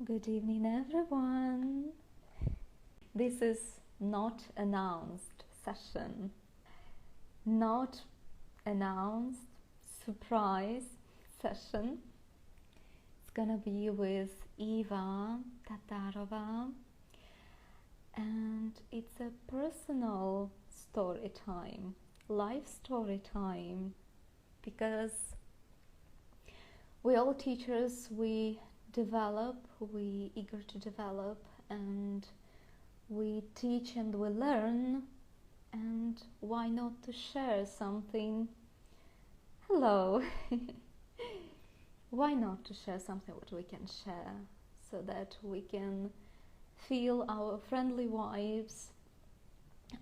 Good evening, everyone. This is not announced session, not announced surprise session. It's gonna be with Eva Tatarova, and it's a personal story time, life story time, because we all teachers, we eager to develop, and we teach and we learn, and why not to share something? Hello. Why not to share something what we can share, so that we can feel our friendly vibes,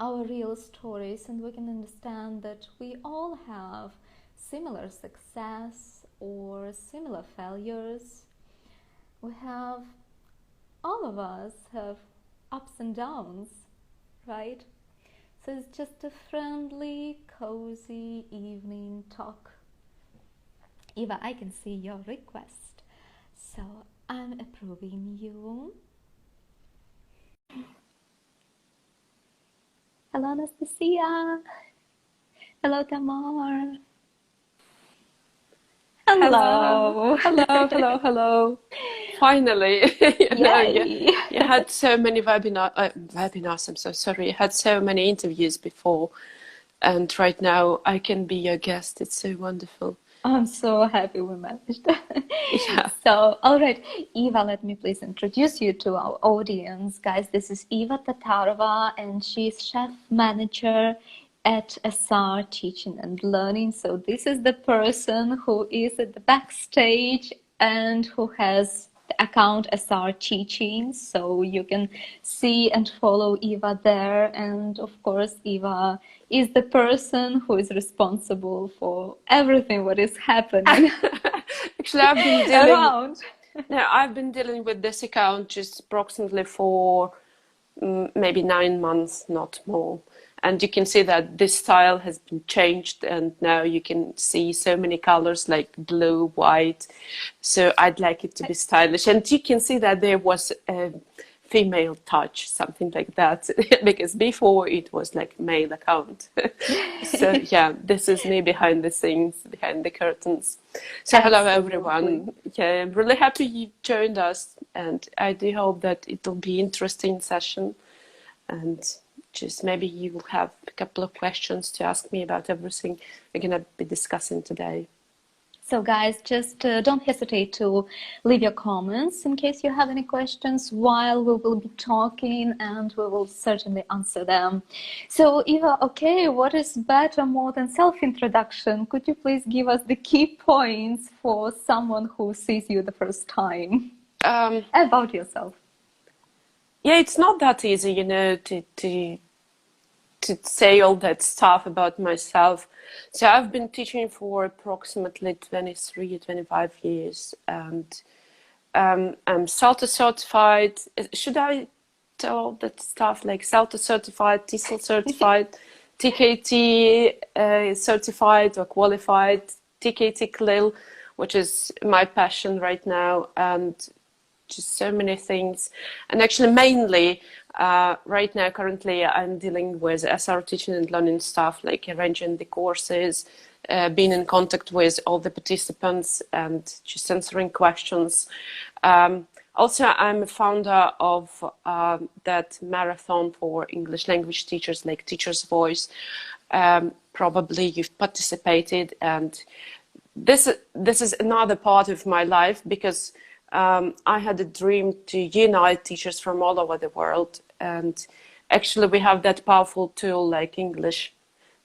our real stories, and we can understand that we all have similar success or similar failures. We have, all of us have ups and downs, right? So it's just a friendly, cozy evening talk. Eva, I can see your request, so I'm approving you. Hello, Anastasia. Hello, Tamar. Hello. Hello. Finally, you had so many webinars, I'm so sorry. You had so many interviews before, and right now I can be your guest. It's so wonderful. I'm so happy we managed. Yeah. So, all right, Eva, let me please introduce you to our audience. Guys, this is Eva Tatarova, and she's chef manager at SR Teaching&Learning. So this is the person who is at the backstage and who has the account SR Teaching. So you can see and follow Eva there. And of course, Eva is the person who is responsible for everything what is happening. Actually, I've been dealing with this account just approximately for maybe 9 months, not more. And you can see that this style has been changed, and now you can see so many colors like blue, white. So I'd like it to be stylish. And you can see that there was a female touch, something like that, because before it was like male account. So yeah, this is me behind the scenes, behind the curtains. So hello everyone. Yeah, I'm really happy you joined us, and I do hope that it will be an interesting session, and just maybe you will have a couple of questions to ask me about everything we're going to be discussing today. So guys, just don't hesitate to leave your comments in case you have any questions while we will be talking, and we will certainly answer them. So Eva, okay, what is better more than self-introduction? Could you please give us the key points for someone who sees you the first time about yourself? Yeah, it's not that easy, you know, to say all that stuff about myself. So I've been teaching for approximately 23, 25 years, and I'm CELTA certified. Should I tell that stuff, like CELTA certified, TESOL certified, TKT certified or qualified, TKT CLIL, which is my passion right now, and just so many things. And actually mainly right now currently I'm dealing with SR Teaching&Learning stuff, like arranging the courses, being in contact with all the participants and just answering questions. Also, I'm a founder of that marathon for English language teachers, like Teacher's Voice. Probably you've participated, and this is another part of my life, because I had a dream to unite teachers from all over the world, and actually we have that powerful tool like English.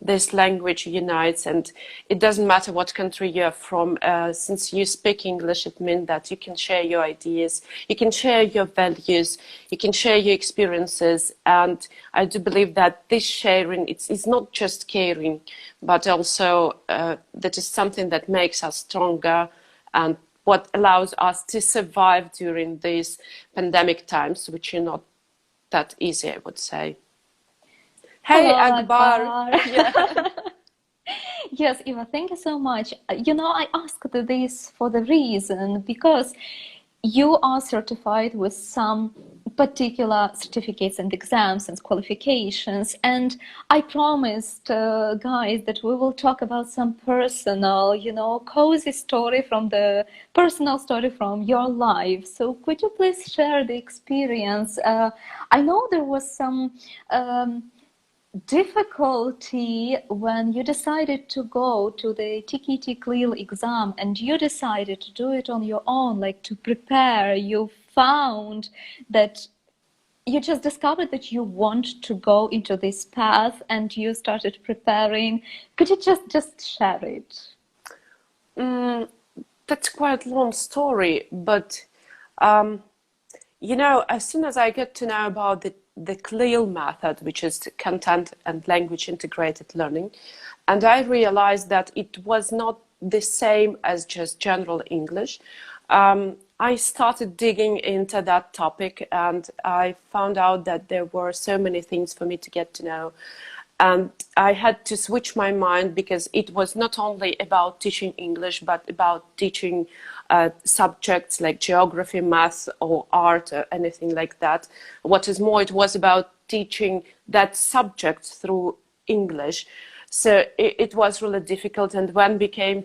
This language unites, and it doesn't matter what country you're from. Since you speak English, it means that you can share your ideas, you can share your values, you can share your experiences, and I do believe that this sharing, it's not just caring, but also that is something that makes us stronger, and what allows us to survive during these pandemic times, which are not that easy, I would say. Hey, Hello, Akbar. Yeah. Yes, Eva, thank you so much. You know, I asked this for the reason, because you are certified with some particular certificates and exams and qualifications, and I promised guys that we will talk about some personal, cozy story from the personal story from your life. So could you please share the experience? I know there was some difficulty when you decided to go to the TKT CLIL exam, and you decided to do it on your own, like to prepare. You found that you just discovered that you want to go into this path, and you started preparing. Could you just share it? That's quite a long story, but as soon as I get to know about the CLIL method, which is content and language integrated learning, and I realized that it was not the same as just general English, I started digging into that topic, and I found out that there were so many things for me to get to know. And I had to switch my mind, because it was not only about teaching English, but about teaching subjects like geography, math, or art, or anything like that. What is more, it was about teaching that subject through English. So it was really difficult. And when we came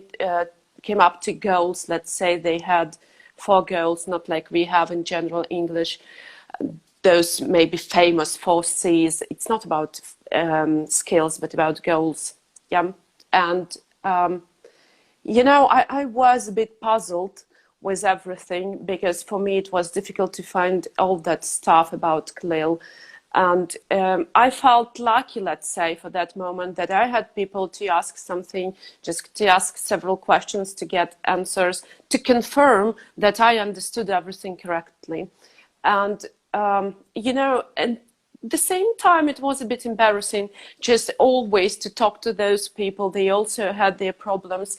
up to goals, let's say they had 4 goals, not like we have in general English, those maybe famous 4 C's. It's not about skills, but about goals. Yeah. And I was a bit puzzled with everything, because for me it was difficult to find all that stuff about CLIL. And I felt lucky, let's say, for that moment, that I had people to ask something, just to ask several questions, to get answers, to confirm that I understood everything correctly. And and the same time, it was a bit embarrassing just always to talk to those people. They also had their problems.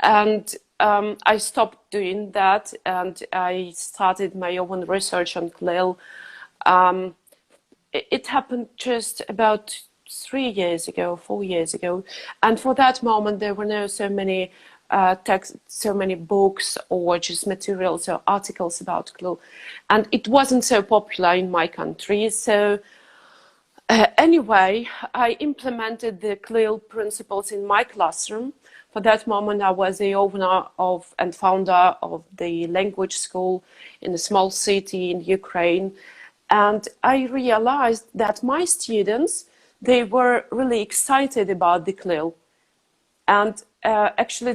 And I stopped doing that, and I started my own research on CLIL. It happened just about 3 years ago, 4 years ago. And for that moment, there were no so many texts, so many books, or just materials or articles about CLIL. And it wasn't so popular in my country. So anyway, I implemented the CLIL principles in my classroom. For that moment, I was the owner of and founder of the language school in a small city in Ukraine. And I realized that my students, they were really excited about the CLIL. And actually,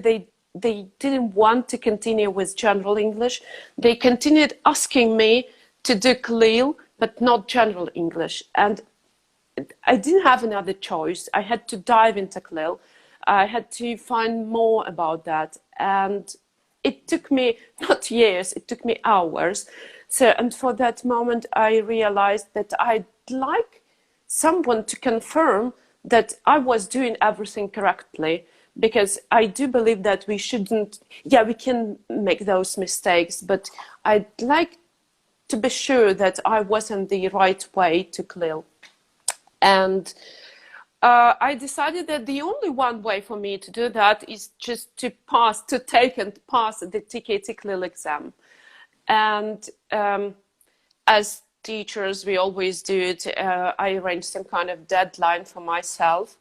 they didn't want to continue with general English. They continued asking me to do CLIL, but not general English. And I didn't have another choice. I had to dive into CLIL. I had to find more about that. And it took me not years, it took me hours. So, and for that moment, I realized that I'd like someone to confirm that I was doing everything correctly, because I do believe that we shouldn't, we can make those mistakes, but I'd like to be sure that I was on the right way to CLIL. And I decided that the only one way for me to do that is just to take and pass the TKT CLIL exam. And as teachers, we always do it. I arranged some kind of deadline for myself,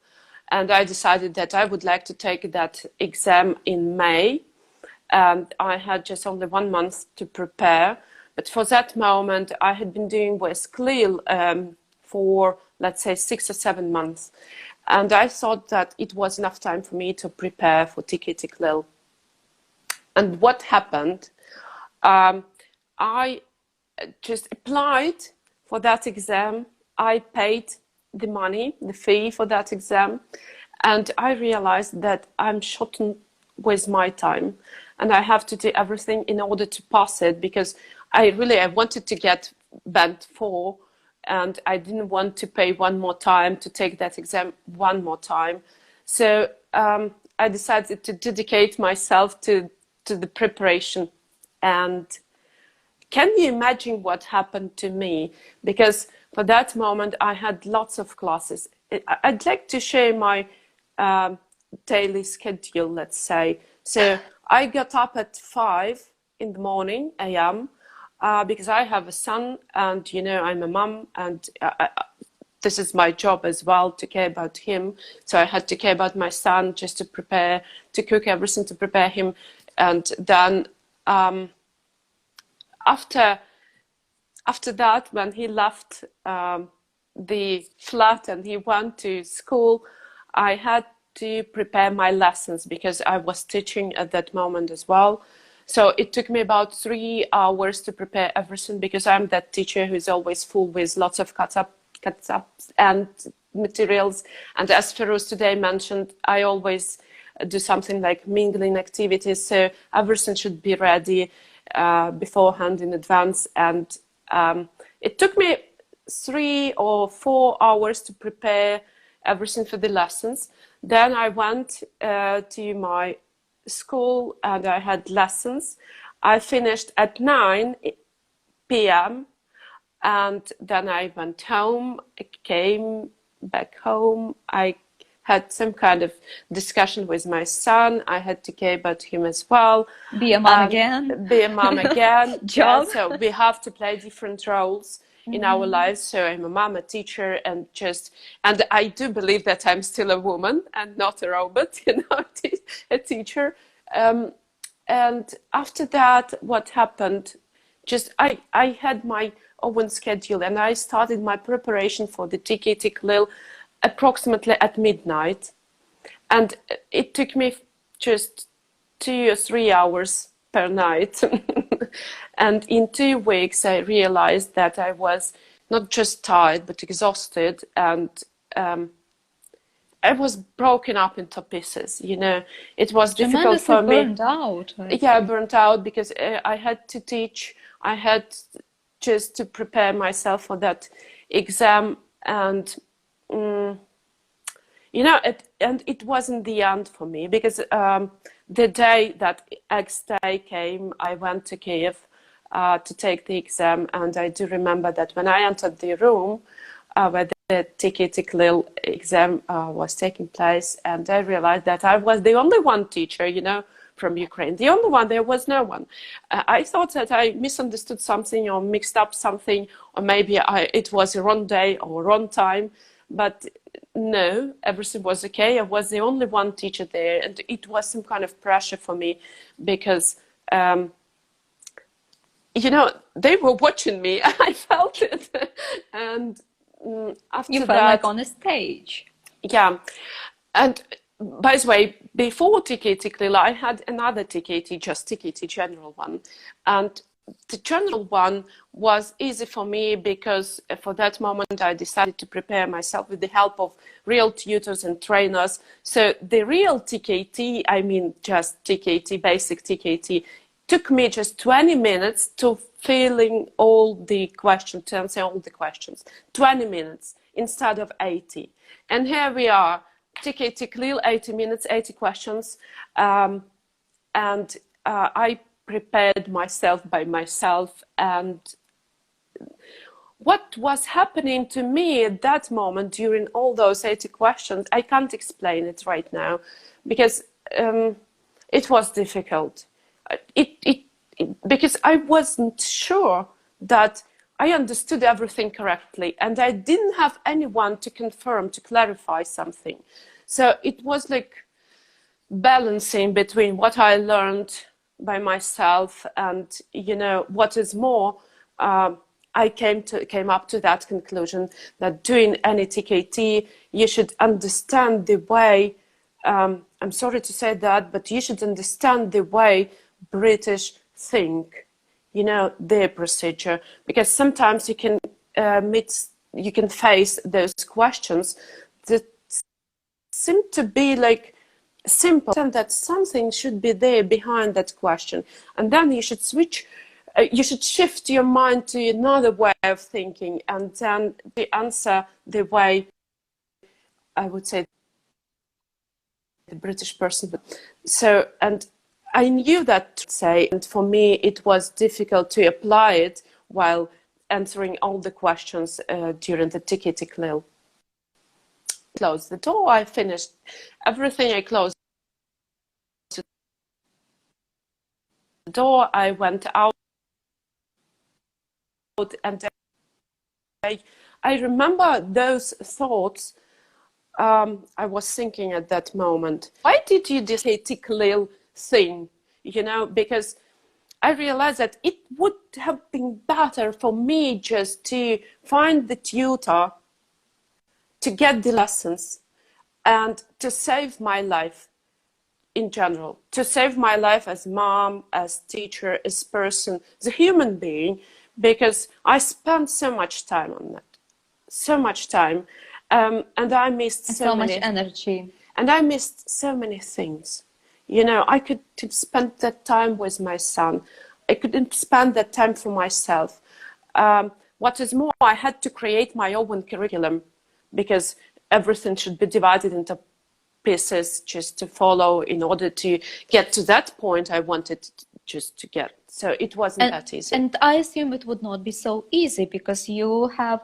and I decided that I would like to take that exam in May. And I had just only 1 month to prepare. But for that moment, I had been doing with CLIL for, let's say, 6 or 7 months. And I thought that it was enough time for me to prepare for TKT CLIL. And what happened? I just applied for that exam. I paid the money, the fee for that exam. And I realized that I'm shortened with my time. And I have to do everything in order to pass it, because I wanted to get band 4. And I didn't want to pay one more time to take that exam one more time. So I decided to dedicate myself to the preparation. And can you imagine what happened to me? Because for that moment, I had lots of classes. I'd like to share my daily schedule, let's say. So I got up at 5 in the morning, a.m. because I have a son, and you know, I'm a mum, and this is my job as well, to care about him. So I had to care about my son, just to prepare, to cook everything, to prepare him. And then after that, when he left the flat and he went to school, I had to prepare my lessons because I was teaching at that moment as well. So it took me about 3 hours to prepare everything, because I'm that teacher who's always full with lots of cuts ups and materials. And as Feroz today mentioned, I always do something like mingling activities, so everything should be ready beforehand in advance. And it took me 3 or 4 hours to prepare everything for the lessons. Then I went to my school and I had lessons. I finished at 9 p.m. and then I went home. I came back home. I had some kind of discussion with my son. I had to care about him as well. Be a mom again. Be a mom again. Job. Yeah, so we have to play different roles in our lives. So I'm a mom, a teacher, and I do believe that I'm still a woman and not a robot, you know, a teacher. And after that, what happened? Just I had my own schedule, and I started my preparation for the TKT CLIL approximately at midnight, and it took me just 2 or 3 hours per night. And in 2 weeks I realized that I was not just tired but exhausted, and I was broken up into pieces, you know. It was difficult for me. Burnt out. Yeah, burnt out, because I had to teach. I had just to prepare myself for that exam, and you know, it wasn't the end for me, because the day that X-day came, I went to Kiev to take the exam, and I do remember that when I entered the room where the TKT CLIL exam was taking place, and I realized that I was the only one teacher, you know, from Ukraine, the only one. There was no one. I thought that I misunderstood something or mixed up something, or maybe it was a wrong day or wrong time, but no, everything was okay. I was the only one teacher there, and it was some kind of pressure for me, because you know, they were watching me. I felt it. And after you felt that, like on a stage. Yeah. And by the way, before TKT CLIL, I had another TKT, just TKT general one. And the general one was easy for me, because for that moment I decided to prepare myself with the help of real tutors and trainers. So the real TKT, I mean just TKT, basic TKT, took me just 20 minutes to filling all the questions, to answer all the questions. 20 minutes instead of 80. And here we are, TKT CLIL, 80 minutes, 80 questions. And I prepared myself by myself. And what was happening to me at that moment during all those 80 questions, I can't explain it right now, because it was difficult. Because I wasn't sure that I understood everything correctly, and I didn't have anyone to confirm, to clarify something. So it was like balancing between what I learned by myself and, you know, what is more, I came up to that conclusion that doing any TKT, you should understand the way, I'm sorry to say that, but you should understand the way British think, you know, their procedure, because sometimes you can face those questions that seem to be like simple, and that something should be there behind that question, and then you should switch. You should shift your mind to another way of thinking, and then the answer the way, I would say, the British person. So, and I knew that to say, and for me it was difficult to apply it while answering all the questions during the TKT CLIL. Closed the door, I finished everything, I closed the door, I went out and I remember those thoughts I was thinking at that moment. Why did you decide the CLIL thing? You know, because I realized that it would have been better for me just to find the tutor, to get the lessons, and to save my life in general, to save my life as mom, as teacher, as person, as a human being, because I spent so much time on that, so much time, and I missed so much energy, and I missed so many things. You know, I could spend that time with my son. I couldn't spend that time for myself. What is more, I had to create my own curriculum because everything should be divided into pieces just to follow in order to get to that point I wanted just to get. So it wasn't that easy. And I assume it would not be so easy because you have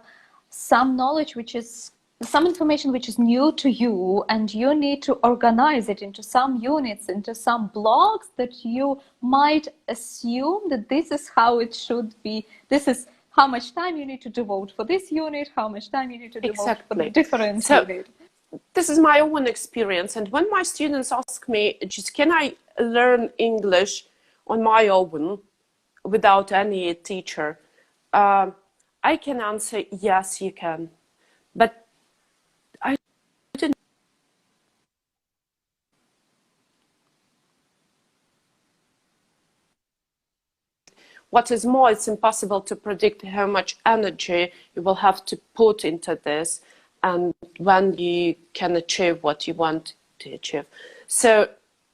some knowledge which is some information which is new to you, and you need to organize it into some units, into some blocks that you might assume that this is how it should be. This is how much time you need to devote for this unit, how much time you need to devote for the different unit. This is my own experience. And when my students ask me, just can I learn English on my own without any teacher? I can answer, yes, you can. But I don't. What is more, it's impossible to predict how much energy you will have to put into this and when you can achieve what you want to achieve. So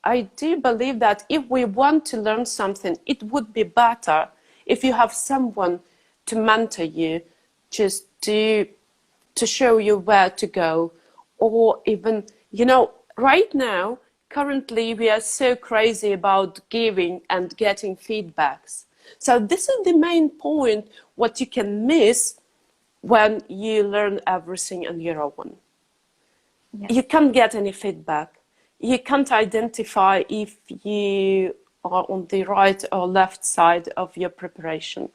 I do believe that if we want to learn something, it would be better if you have someone to mentor you, just to show you where to go, or even, you know, right now, currently we are so crazy about giving and getting feedbacks. So this is the main point, what you can miss when you learn everything on your own. Yes. You can't get any feedback. You can't identify if you are on the right or left side of your preparation.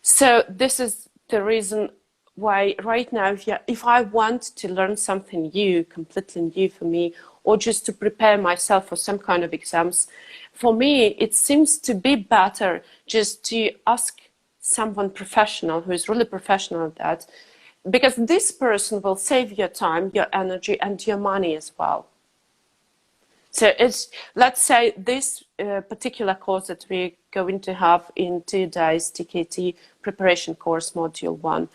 So this is the reason why right now, if I want to learn something new, completely new for me, or just to prepare myself for some kind of exams, for me, it seems to be better just to ask someone professional who is really professional at that, because this person will save your time, your energy, and your money as well. So it's, let's say this particular course that we're going to have in 2 days, TKT preparation course, module 1.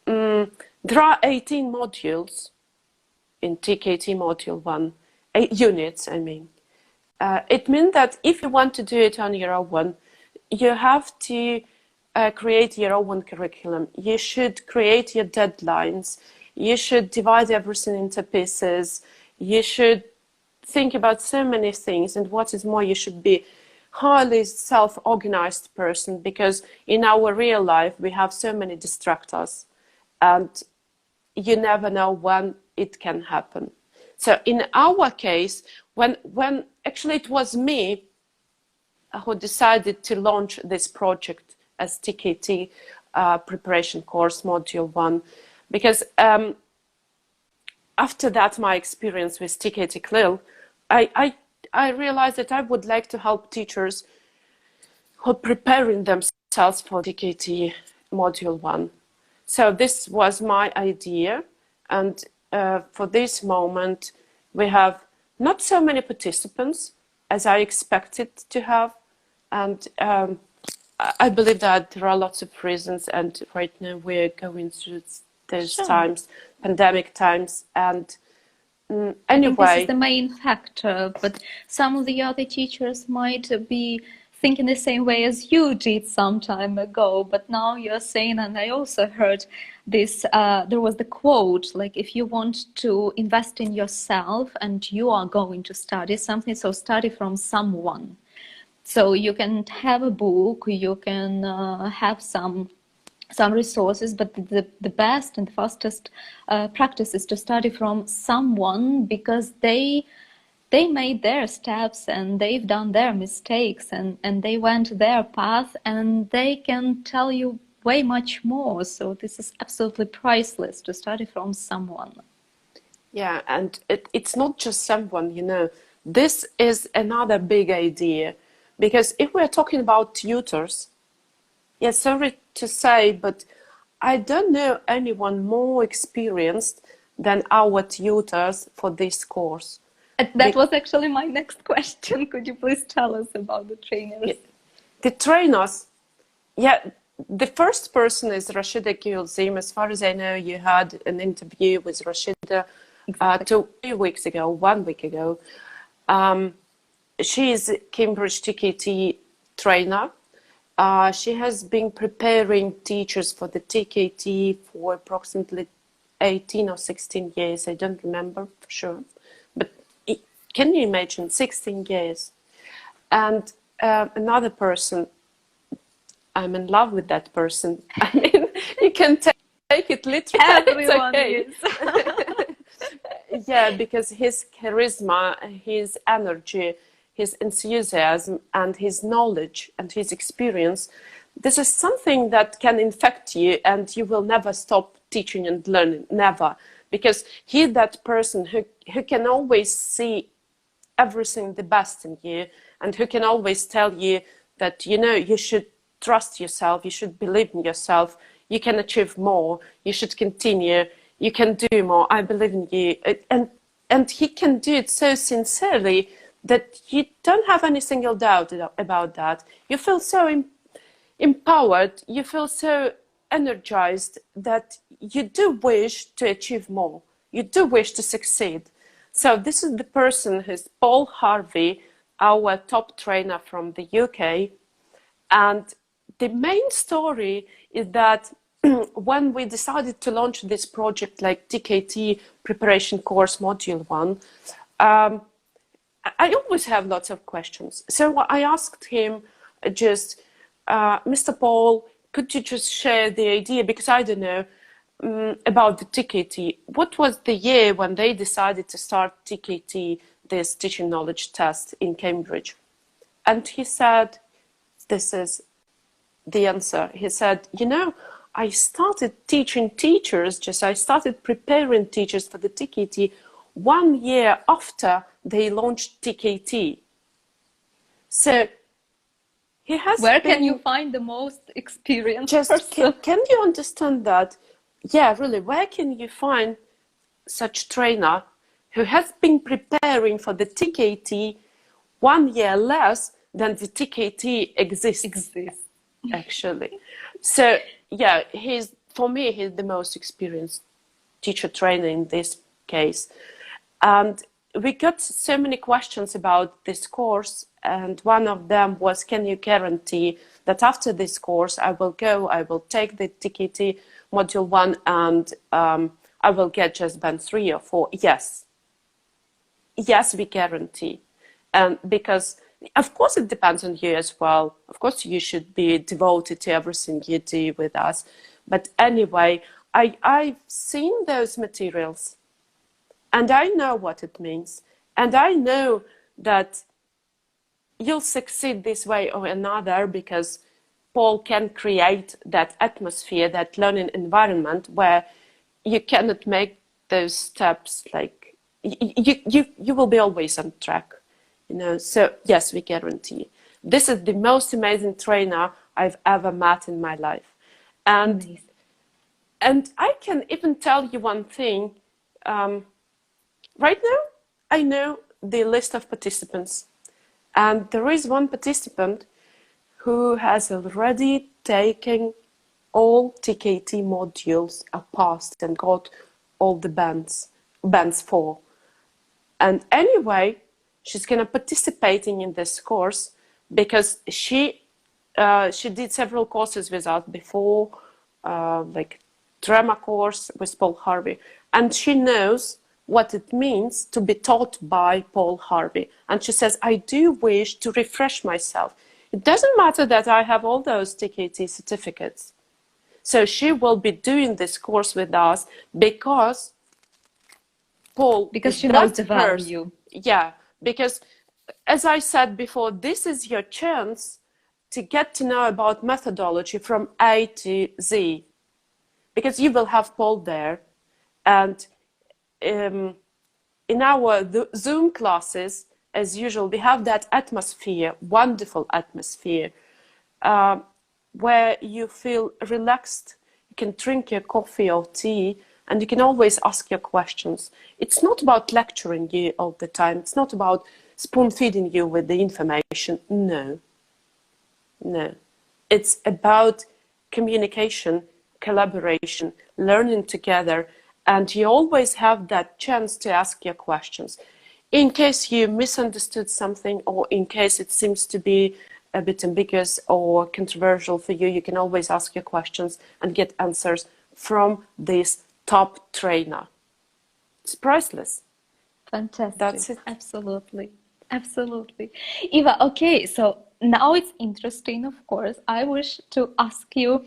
There are 18 modules in TKT module 1, 8 units, I mean. It means that if you want to do it on your own, you have to create your own curriculum. You should create your deadlines. You should divide everything into pieces. You should think about so many things, and what is more, you should be highly self-organized person, because in our real life we have so many distractors and you never know when it can happen. So in our case, when actually it was me who decided to launch this project as TKT preparation course module 1, because after that, my experience with TKT CLIL, I realized that I would like to help teachers who are preparing themselves for TKT module 1. So this was my idea, and for this moment we have not so many participants as I expected to have, and I believe that there are lots of reasons, and right now we're going through those times, pandemic times, and anyway. I think this is the main factor, but some of the other teachers might be thinking the same way as you did some time ago, but now you're saying, and I also heard this, there was the quote, like, if you want to invest in yourself and you are going to study something, so study from someone. So you can have a book, you can have some resources, but the best and fastest practice is to study from someone, because they made their steps and they've done their mistakes and they went their path, and they can tell you way much more. So this is absolutely priceless to study from someone. Yeah, and it's not just someone, you know, this is another big idea. Because if we're talking about tutors, yeah, sorry to say, but I don't know anyone more experienced than our tutors for this course. That was actually my next question. Could you please tell us about the trainers? Yeah, the trainers, yeah, the first person is Rashida Gulzim. As far as I know, you had an interview with Rashida Exactly. 2 weeks ago, 1 week ago. She is a Cambridge TKT trainer. She has been preparing teachers for the TKT for approximately 18 or 16 years. I don't remember for sure. But can you imagine 16 years? And another person, I'm in love with that person. I mean, you can take it literally. Everyone is. Yeah, because his charisma, his energy, his enthusiasm, and his knowledge and his experience, this is something that can infect you, and you will never stop teaching and learning, never. Because he's that person who can always see everything the best in you, and who can always tell you that, you know, you should trust yourself, you should believe in yourself, you can achieve more, you should continue, you can do more, I believe in you. And he can do it so sincerely that you don't have any single doubt about that. You feel so empowered, you feel so energized that you do wish to achieve more, you do wish to succeed. So this is the person who's Paul Harvey, our top trainer from the UK. And the main story is that when we decided to launch this project, like TKT preparation course module 1, I always have lots of questions. So I asked him just, Mr. Paul, could you just share the idea? Because I don't know about the TKT. What was the year when they decided to start TKT, this teaching knowledge test in Cambridge? And he said, this is the answer. He said, you know, I started teaching teachers, I started preparing teachers for the TKT 1 year after they launched TKT. So he has Where can you find the most experienced person? Can you understand that? Yeah, really, where can you find such trainer who has been preparing for the TKT 1 year less than the TKT exists. Actually. So yeah, for me, he's the most experienced teacher trainer in this case. And we got so many questions about this course, and one of them was, can you guarantee that after this course I will take the TKT module 1 and I will get just band 3 or 4? Yes, we guarantee. And because of course it depends on you as well. Of course you should be devoted to everything you do with us. But anyway, I've seen those materials and I know what it means. And I know that you'll succeed this way or another because Paul can create that atmosphere, that learning environment where you cannot make those steps, like you will be always on track. You know, so yes, we guarantee. This is the most amazing trainer I've ever met in my life. And I can even tell you one thing. Right now, I know the list of participants. And there is one participant who has already taken all TKT modules, passed and got all the bands 4. And anyway, she's going to participating in this course because she did several courses with us before, like drama course with Paul Harvey, and she knows what it means to be taught by Paul Harvey. And she says, I do wish to refresh myself. It doesn't matter that I have all those TKT certificates. So she will be doing this course with us because Paul, because she knows the value. Yeah, because as I said before, this is your chance to get to know about methodology from A to Z, because you will have Paul there, and in our Zoom classes, as usual, we have that atmosphere, wonderful atmosphere, where you feel relaxed. You can drink your coffee or tea, and you can always ask your questions. It's not about lecturing you all the time. It's not about spoon-feeding you with the information. No. No. It's about communication, collaboration, learning together, and you always have that chance to ask your questions. In case you misunderstood something, or in case it seems to be a bit ambiguous or controversial for you, you can always ask your questions and get answers from this top trainer. It's priceless. Fantastic. That's it. Absolutely. Absolutely. Eva, okay, so now it's interesting, of course. I wish to ask you,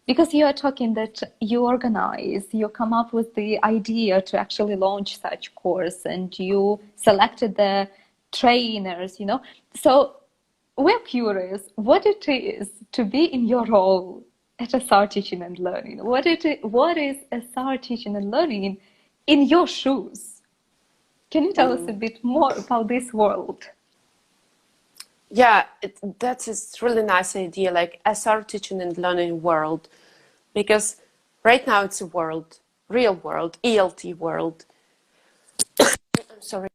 because you are talking that you organize, you come up with the idea to actually launch such course, and you selected the trainers, you know. So we're curious what it is to be in your role at SR Teaching and Learning. What is SR Teaching and Learning in your shoes? Can you tell us a bit more about this world? Yeah, that is really nice idea, like SR Teaching and Learning world, because right now it's a world, real world, ELT world. I'm sorry.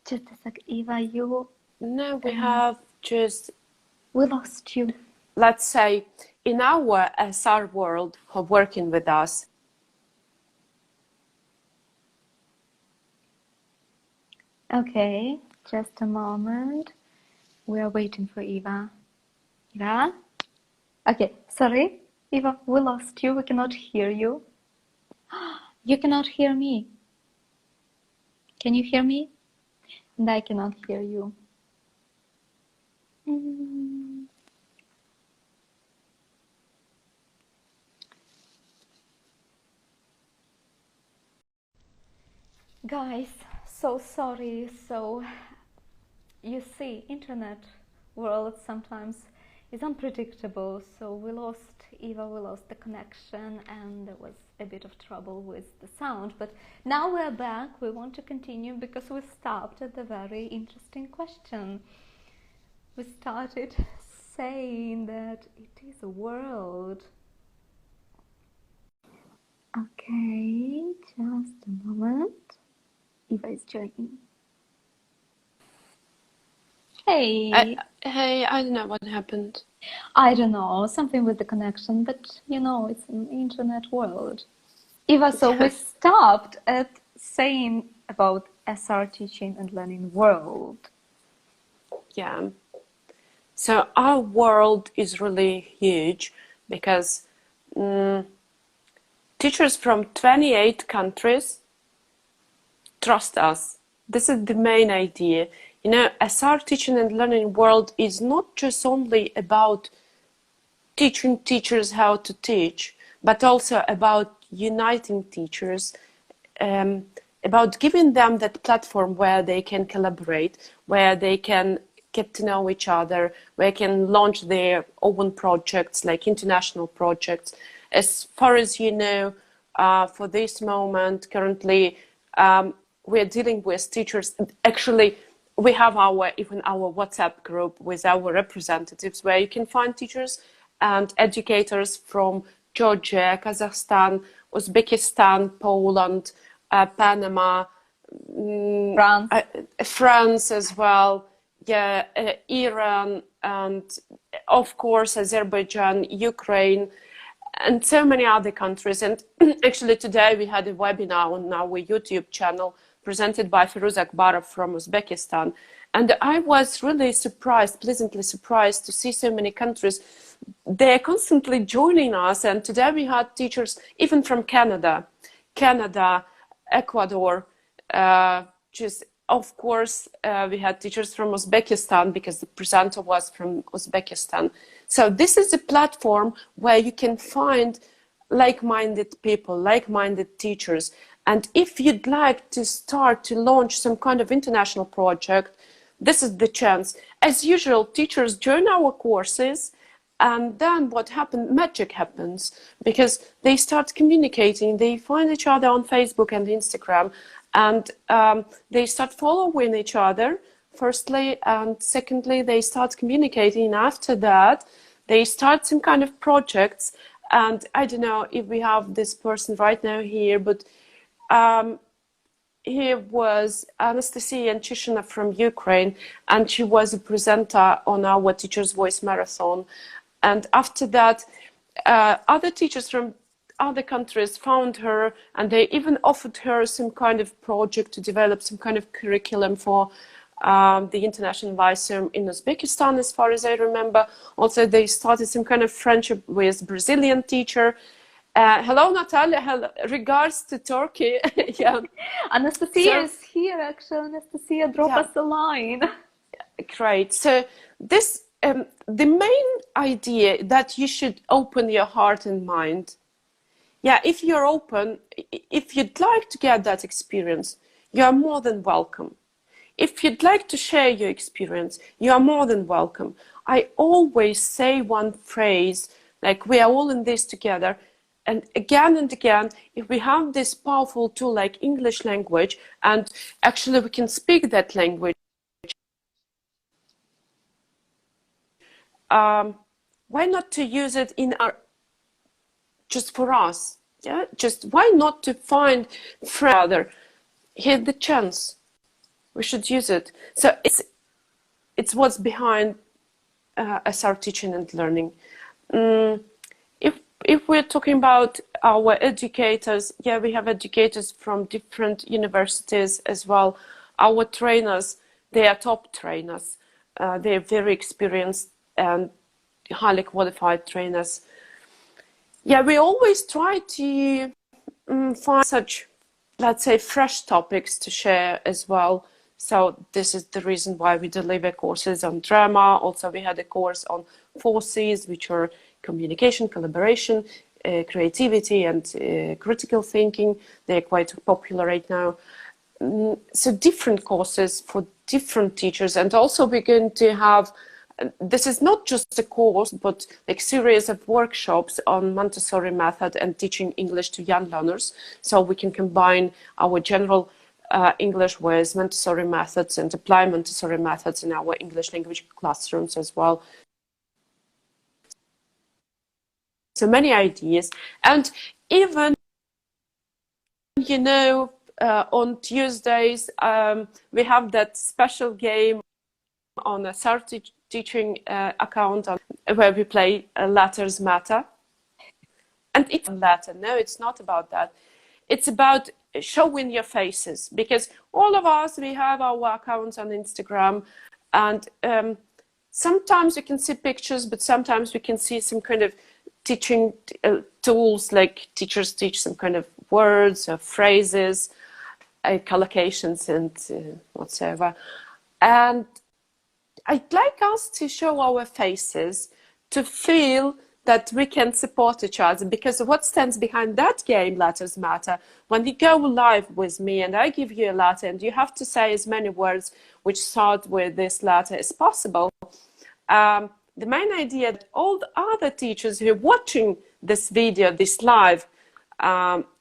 Just a sec, Eva, No, we have just, we lost you. let's say, in our SR world who are working with us. Okay, just a moment. We are waiting for Eva. Eva? Okay, sorry, Eva, we lost you. We cannot hear you. You cannot hear me. Can you hear me? And I cannot hear you. Guys, so sorry. So you see, internet world sometimes is unpredictable. So we lost Eva, we lost the connection, and there was a bit of trouble with the sound. But now we're back. We want to continue because we stopped at the very interesting question. We started saying that it is a world. Okay, just a moment. Eva is joining. Hey. Hey, I don't know what happened. I don't know, something with the connection, but you know, it's an internet world. Eva, so we stopped at saying about SR Teaching and Learning world. Yeah. So our world is really huge because teachers from 28 countries trust us. This is the main idea. You know, SR Teaching and Learning world is not just only about teaching teachers how to teach, but also about uniting teachers, about giving them that platform where they can collaborate, where they can get to know each other, where they can launch their own projects, like international projects. As far as you know, for this moment, currently, we're dealing with teachers. Actually, we have even our WhatsApp group with our representatives where you can find teachers and educators from Georgia, Kazakhstan, Uzbekistan, Poland, Panama, France as well, yeah, Iran, and of course Azerbaijan, Ukraine, and so many other countries. And actually today we had a webinar on our YouTube channel presented by Firuz Akbarov from Uzbekistan. And I was really surprised, pleasantly surprised to see so many countries. They're constantly joining us. And today we had teachers even from Canada, Ecuador, just of course, we had teachers from Uzbekistan because the presenter was from Uzbekistan. So this is a platform where you can find like-minded people, like-minded teachers. And if you'd like to start to launch some kind of international project, this is the chance. As usual, teachers join our courses, and then what happens? Magic happens, because they start communicating. They find each other on Facebook and Instagram, and they start following each other, firstly, and secondly, they start communicating. And after that, they start some kind of projects. And I don't know if we have this person right now here, but here was Anastasia Anchishina from Ukraine, and she was a presenter on our Teachers' Voice Marathon. And after that, other teachers from other countries found her, and they even offered her some kind of project to develop some kind of curriculum for the international lyceum in Uzbekistan, as far as I remember. Also, they started some kind of friendship with Brazilian teacher. Hello, Natalia. Hello. Regards to Turkey. Yeah. Anastasia is here, actually. Anastasia, drop us a line. Great. So this, the main idea that you should open your heart and mind. Yeah, if you're open, if you'd like to get that experience, you are more than welcome. If you'd like to share your experience, you are more than welcome. I always say one phrase, like, we are all in this together. And again, if we have this powerful tool like English language, and actually we can speak that language, why not to use it in our, just for us? Yeah, just why not to find further? Here's the chance. We should use it. So it's what's behind SR Teaching and Learning. If we're talking about our educators, yeah, we have educators from different universities as well. Our trainers, they are top trainers. They're very experienced and highly qualified trainers. Yeah, we always try to find such, let's say, fresh topics to share as well. So this is the reason why we deliver courses on drama. Also, we had a course on 4Cs, which are communication, collaboration, creativity, and critical thinking. They're quite popular right now. So different courses for different teachers. And also we're going to have, this is not just a course, but like series of workshops on Montessori method and teaching English to young learners. So we can combine our general English with Montessori methods and apply Montessori methods in our English language classrooms as well. So many ideas. And even, you know, on Tuesdays, we have that special game on a SR Teaching account where we play Letters Matter. And it's a letter. No, it's not about that. It's about showing your faces, because all of us, we have our accounts on Instagram, and sometimes we can see pictures, but sometimes we can see some kind of teaching tools, like teachers teach some kind of words or phrases, collocations and whatsoever. And I'd like us to show our faces, to feel that we can support each other, because what stands behind that game, Letters Matter, when you go live with me and I give you a letter and you have to say as many words which start with this letter as possible, the main idea that all the other teachers who are watching this video, this live,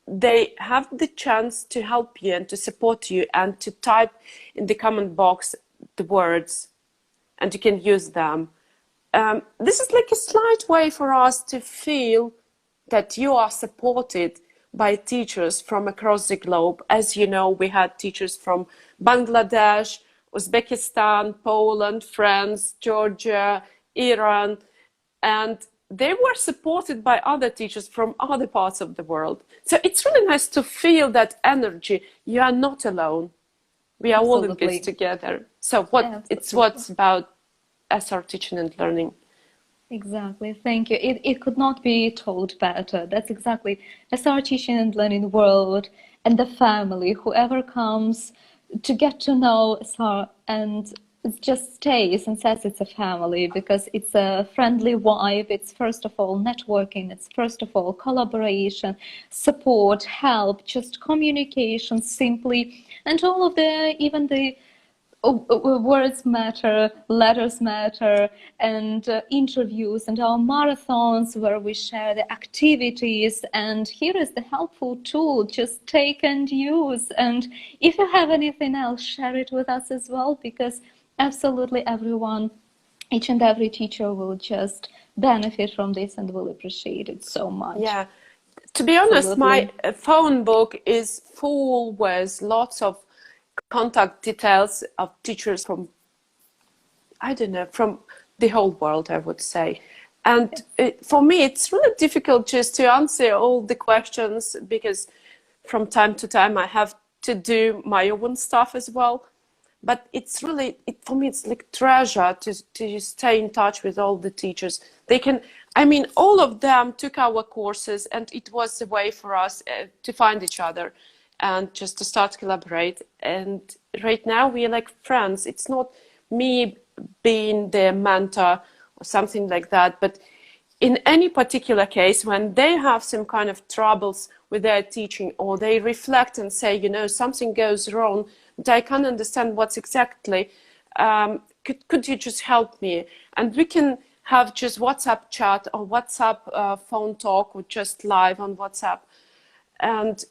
they have the chance to help you and to support you and to type in the comment box the words, and you can use them. This is like a slight way for us to feel that you are supported by teachers from across the globe. As you know, we had teachers from Bangladesh, Uzbekistan, Poland, France, Georgia, Iran, and they were supported by other teachers from other parts of the world. So it's really nice to feel that energy. You are not alone. We are all in this together. So it's what's about SR Teaching and Learning. Exactly, thank you. It could not be told better. That's exactly SR Teaching and Learning world, and the family, whoever comes to get to know SR, and it just stays and says it's a family because it's a friendly vibe. It's first of all networking, it's first of all collaboration, support, help, just communication simply, and all of the, even the words matter, letters matter, and interviews and our marathons where we share the activities. And here is the helpful tool, just take and use. And if you have anything else, share it with us as well, because absolutely everyone, each and every teacher will just benefit from this and will appreciate it so much. Yeah. To be honest, my phone book is full with lots of contact details of teachers from, I don't know, from the whole world, I would say. And for me, it's really difficult just to answer all the questions, because from time to time I have to do my own stuff as well. But it's really, for me, it's like treasure to stay in touch with all the teachers. They can, I mean, all of them took our courses, and it was a way for us to find each other and just to start to collaborate. And right now we are like friends. It's not me being their mentor or something like that, but in any particular case, when they have some kind of troubles with their teaching, or they reflect and say, you know, something goes wrong, but I can't understand what's exactly, could you just help me? And we can have just WhatsApp chat or WhatsApp phone talk, or just live on WhatsApp. And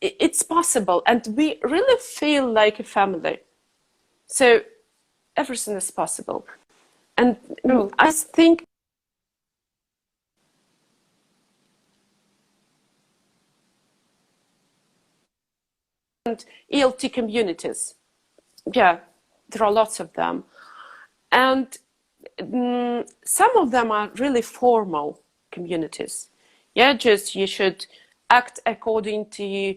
it's possible, and we really feel like a family. So everything is possible. And I think ELT communities, yeah, there are lots of them. And some of them are really formal communities. Yeah, just you should act according to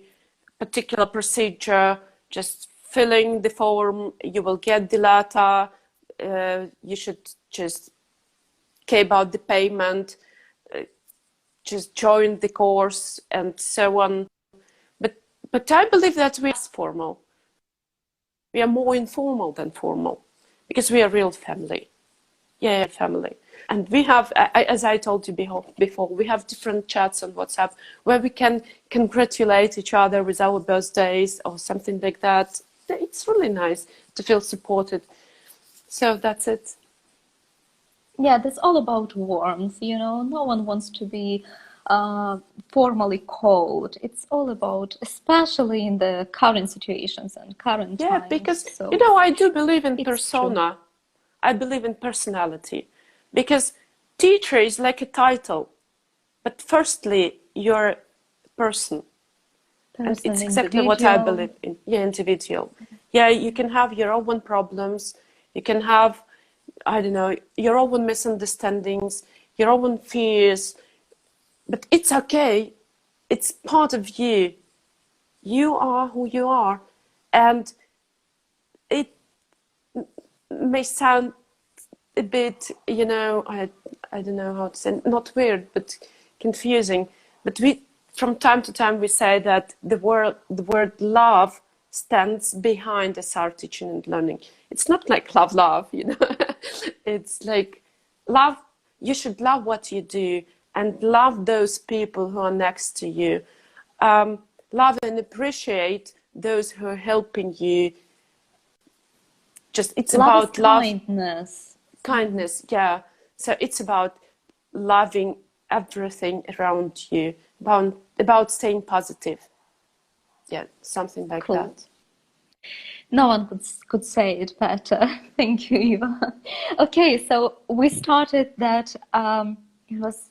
particular procedure, just filling the form, you will get the letter, you should just care about the payment, just join the course, and so on. But I believe that we are formal. We are more informal than formal, because we are real family. Yeah, family. And we have, as I told you before, we have different chats on WhatsApp where we can congratulate each other with our birthdays or something like that. It's really nice to feel supported. So that's it. Yeah, that's all about warmth, you know. No one wants to be formally cold. It's all about, especially in the current situations and current times. Yeah, because, you know, I do believe in persona. True. I believe in personality, because teacher is like a title, but firstly, you're a person. And it's exactly what I believe in. Yeah, individual. Yeah, you can have your own problems. You can have, I don't know, your own misunderstandings, your own fears. But it's okay. It's part of you. You are who you are. And it may sound a bit, you know, I don't know how to say, not weird, but confusing. But we, from time to time, we say that the word love stands behind SR Teaching and Learning. It's not like love, you know. It's like love. You should love what you do and love those people who are next to you. Love and appreciate those who are helping you. Just, it's about love. Kindness, yeah. So it's about loving everything around you, about staying positive. Yeah, something like that. No one could say it better. Thank you, Eva. Okay, so we started that, it was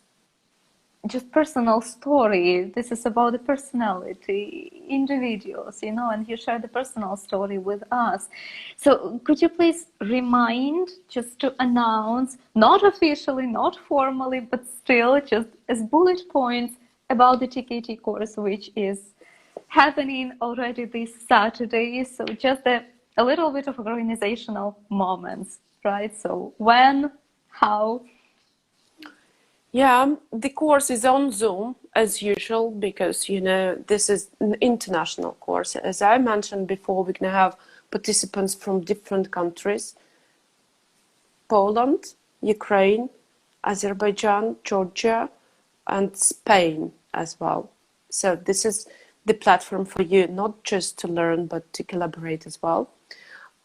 just personal story. This is about the personality, individuals, you know, and you share the personal story with us. So could you please remind, just to announce, not officially, not formally, but still just as bullet points about the TKT course, which is happening already this Saturday. So just a little bit of organizational moments, right? So when, how? Yeah, the course is on Zoom as usual, because, you know, this is an international course. As I mentioned before, we're going to have participants from different countries: Poland, Ukraine, Azerbaijan, Georgia, and Spain as well. So this is the platform for you, not just to learn, but to collaborate as well.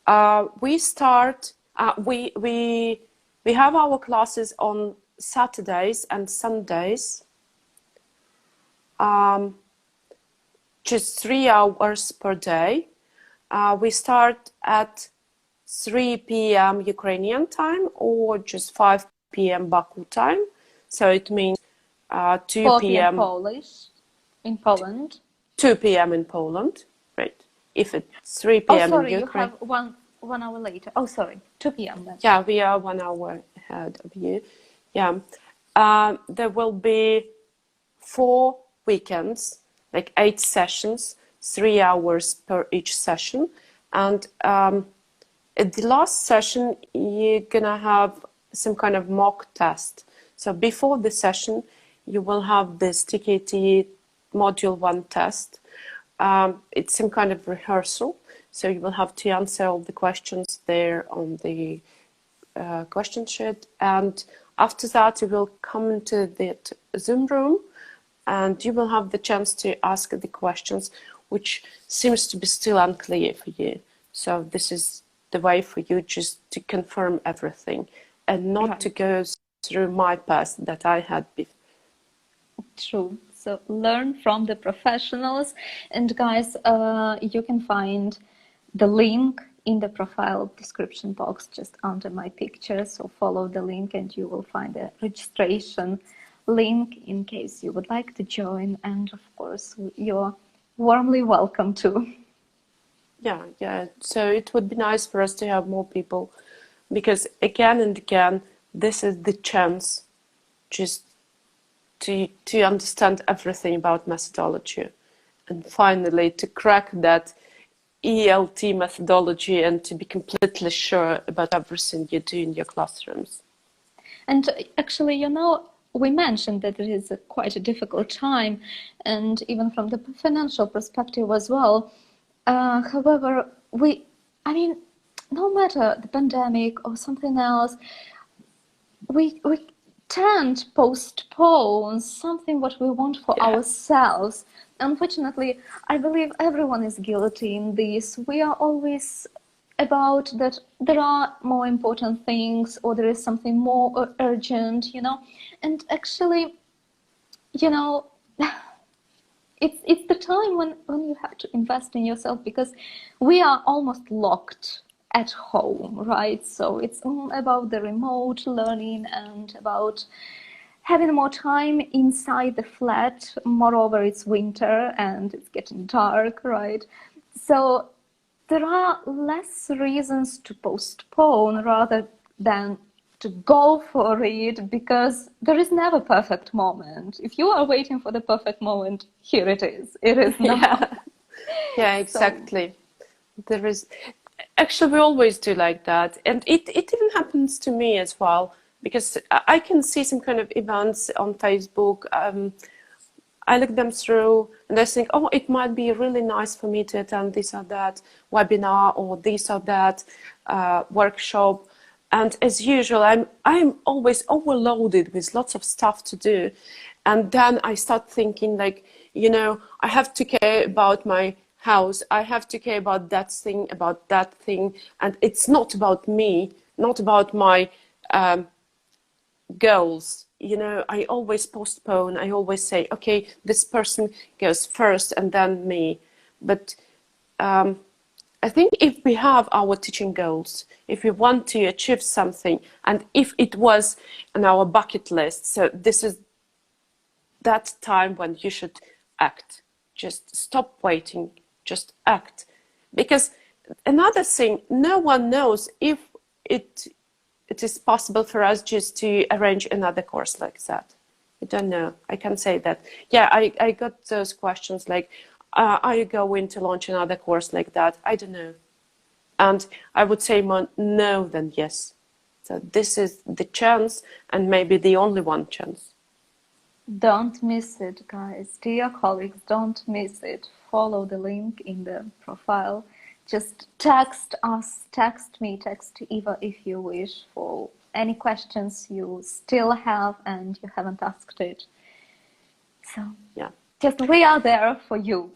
We have our classes on Saturdays and Sundays, just 3 hours per day. We start at 3 p.m. Ukrainian time, or just 5 p.m. Baku time. So it means 2 4 p.m. Polish in Poland. 2 p.m. in Poland, right? If it's 3 p.m. sorry, in Ukraine. you have 1 hour later. Oh, sorry, 2 p.m. then. Yeah, we are 1 hour ahead of you. Yeah. There will be 4 weekends, like 8 sessions, 3 hours per each session. And at the last session, you're gonna have some kind of mock test. So before the session, you will have this TKT Module 1 test. It's some kind of rehearsal. So you will have to answer all the questions there on the question sheet. And after that, you will come into the Zoom room and you will have the chance to ask the questions, which seems to be still unclear for you. So this is the way for you just to confirm everything and not to go through my past that I had before. True. So learn from the professionals. And guys, you can find the link in the profile description box just under my picture. So follow the link and you will find a registration link in case you would like to join. And of course, you're warmly welcome to. Yeah. So it would be nice for us to have more people, because again and again, this is the chance just to understand everything about methodology and finally to crack that ELT methodology and to be completely sure about everything you do in your classrooms. And actually, you know, we mentioned that it is quite a difficult time, and even from the financial perspective as well. However, no matter the pandemic or something else, we tend postpone something what we want for ourselves. Unfortunately, I believe everyone is guilty in this. We are always about that there are more important things, or there is something more urgent, you know. And actually, you know, it's the time when you have to invest in yourself, because we are almost locked at home, right? So it's about the remote learning and about having more time inside the flat. Moreover, it's winter and it's getting dark, right? So there are less reasons to postpone rather than to go for it, because there is never a perfect moment. If you are waiting for the perfect moment, here it is. It is now. Yeah, exactly. There is... Actually, we always do like that. And it even happens to me as well, because I can see some kind of events on Facebook. I look them through and I think, oh, it might be really nice for me to attend this or that webinar or this or that workshop. And as usual, I'm always overloaded with lots of stuff to do. And then I start thinking, like, you know, I have to care about my house. I have to care about that thing. And it's not about me, not about my goals. You know, I always postpone. I always say, okay, this person goes first and then me. But I think if we have our teaching goals, if we want to achieve something, and if it was on our bucket list, so this is that time when you should act. Just stop waiting, just act. Because another thing, no one knows if it is possible for us just to arrange another course like that. I don't know. I can say that. Yeah, I got those questions like, are you going to launch another course like that? I don't know. And I would say more no than yes. So this is the chance, and maybe the only one chance. Don't miss it, guys. Dear colleagues, don't miss it. Follow the link in the profile just text us, text me, text Eva if you wish, for any questions you still have and you haven't asked it. So Yeah. just we are there for you.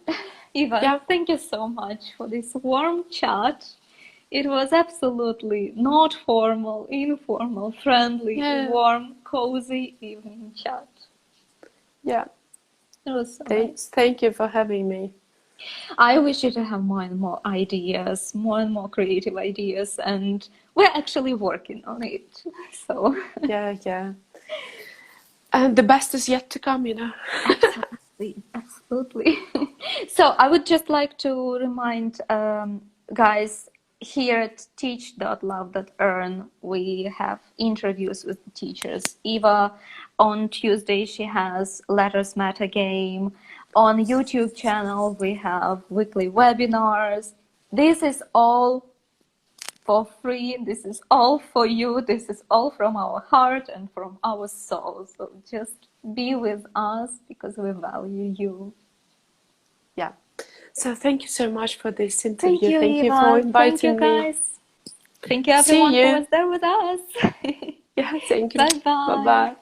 Eva, Yeah. thank you so much for this warm chat. It was absolutely not formal, informal, friendly, warm, cozy evening chat. Yeah. It was so nice. Thank you for having me. I wish you to have more and more ideas, more and more creative ideas, and we're actually working on it. So yeah. And the best is yet to come, you know. Absolutely. So I would just like to remind guys here at Teach.Love.Earn, we have interviews with the teachers. Eva, on Tuesday, she has Letters Matter game. On YouTube channel, we have weekly webinars. This is all for free. This is all for you. This is all from our heart and from our soul. So just be with us because we value you. Yeah. So thank you so much for this interview. Thank you, Eva. you for inviting me. Guys. Thank you everyone who was there with us. Yeah, thank you. Bye-bye. Bye-bye.